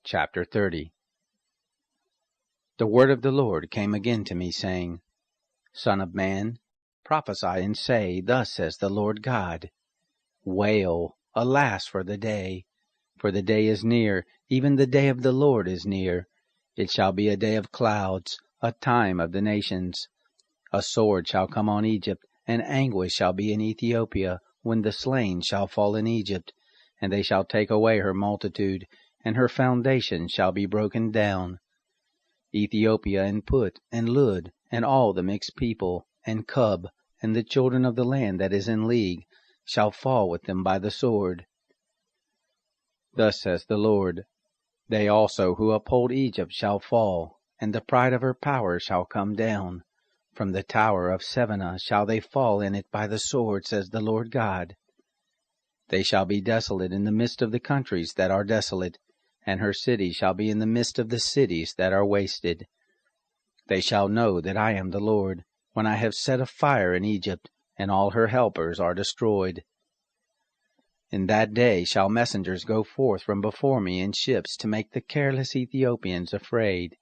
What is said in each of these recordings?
Chapter 30. The word of the Lord came again to me, saying, Son of man, prophesy and say, Thus says the Lord God, Wail, alas for the day is near, even the day of the Lord is near. It shall be a day of clouds, a time of the nations. A sword shall come on Egypt, and anguish shall be in Ethiopia, when the slain shall fall in Egypt, and they shall take away her multitude, and her foundation shall be broken down. Ethiopia and Put and Lud, and all the mixed people, and Cub, and the children of the land that is in league, shall fall with them by the sword. Thus says the Lord, They also who uphold Egypt shall fall, and the pride of her power shall come down. From the tower of Sevenah shall they fall in it by the sword, says the Lord God. They shall be desolate in the midst of the countries that are desolate, and her city shall be in the midst of the cities that are wasted. They shall know that I am the Lord, when I have set a fire in Egypt, and all her helpers are destroyed. In that day shall messengers go forth from before me in ships to make the careless Ethiopians afraid,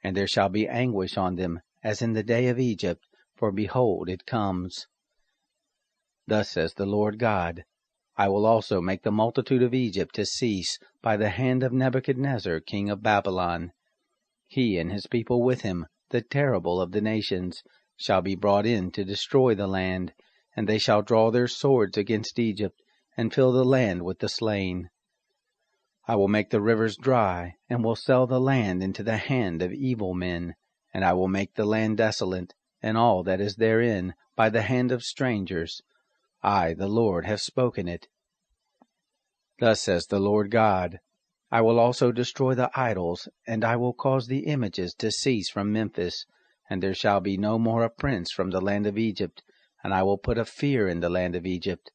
and there shall be anguish on them, as in the day of Egypt, for behold, it comes. Thus says the Lord God, I will also make the multitude of Egypt to cease by the hand of Nebuchadnezzar king of Babylon. He and his people with him, the terrible of the nations, shall be brought in to destroy the land, and they shall draw their swords against Egypt, and fill the land with the slain. I will make the rivers dry, and will sell the land into the hand of evil men, and I will make the land desolate, and all that is therein, by the hand of strangers. I, the Lord, have spoken it. Thus says the Lord God, I will also destroy the idols, and I will cause the images to cease from Memphis, and there shall be no more a prince from the land of Egypt, and I will put a fear in the land of Egypt.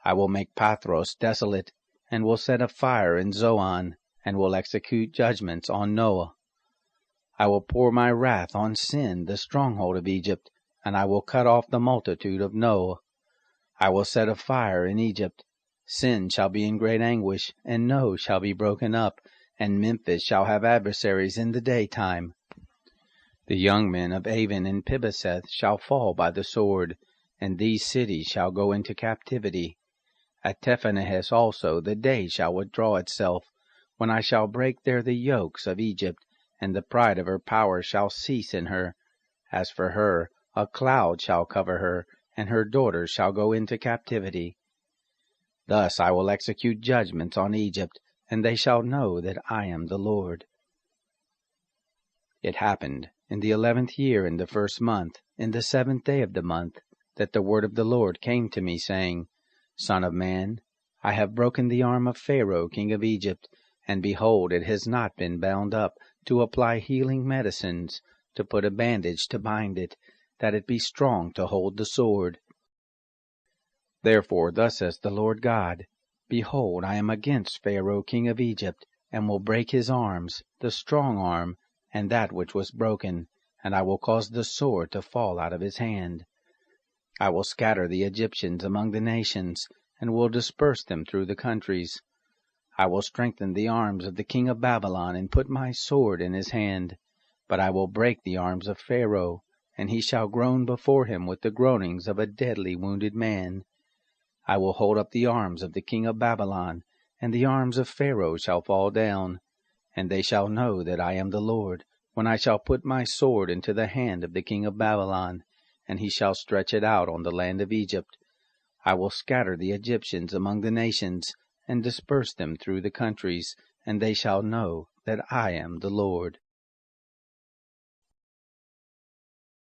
I will make Pathros desolate, and will set a fire in Zoan, and will execute judgments on Noah. I will pour my wrath on Sin, the stronghold of Egypt, and I will cut off the multitude of Noah. I will set a fire in Egypt. Sin shall be in great anguish, and No shall be broken up, and Memphis shall have adversaries in the daytime. The young men of Avon and Pibeseth shall fall by the sword, and these cities shall go into captivity. At Tephanahes also the day shall withdraw itself, when I shall break there the yokes of Egypt, and the pride of her power shall cease in her. As for her, a cloud shall cover her, and her daughters shall go into captivity. Thus I will execute judgments on Egypt, and they shall know that I am the Lord. It happened in the 11th year, in the 1st month, in the 7th day of the month, that the word of the Lord came to me, saying, Son of man, I have broken the arm of Pharaoh king of Egypt, and behold, it has not been bound up, to apply healing medicines, to put a bandage to bind it, that it be strong to hold the sword. Therefore thus says the Lord God, Behold, I am against Pharaoh king of Egypt, and will break his arms, the strong arm, and that which was broken, and I will cause the sword to fall out of his hand. I will scatter the Egyptians among the nations, and will disperse them through the countries. I will strengthen the arms of the king of Babylon, and put my sword in his hand. But I will break the arms of Pharaoh, and he shall groan before him with the groanings of a deadly wounded man. I will hold up the arms of the king of Babylon, and the arms of Pharaoh shall fall down. And they shall know that I am the Lord, when I shall put my sword into the hand of the king of Babylon, and he shall stretch it out on the land of Egypt. I will scatter the Egyptians among the nations, and disperse them through the countries, and they shall know that I am the Lord.